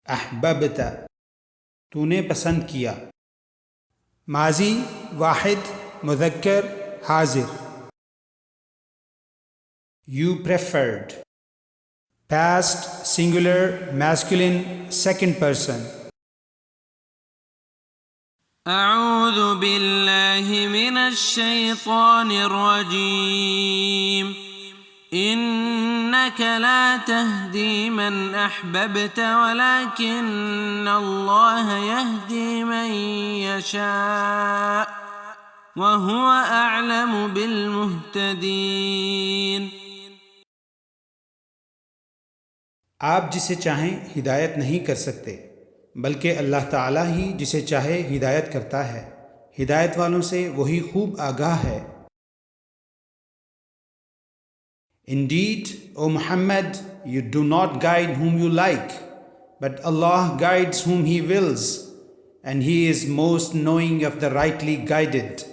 احببت تو نے پسند کیا. ماضی واحد مذکر حاضر. You preferred. Past singular masculine second person. اعوذ باللہ من الشیطان الرجیم انک لا تہدی من احببت ولکن اللہ یہدی من یشاء وہو اعلم بالمہتدین. آپ جسے چاہیں ہدایت نہیں کر سکتے بلکہ اللہ تعالیٰ ہی جسے چاہے ہدایت کرتا ہے. ہدایت والوں سے وہی خوب آگاہ ہے. Indeed, O Muhammad, you do not guide whom you like, but Allah guides whom He wills, and He is most knowing of the rightly guided.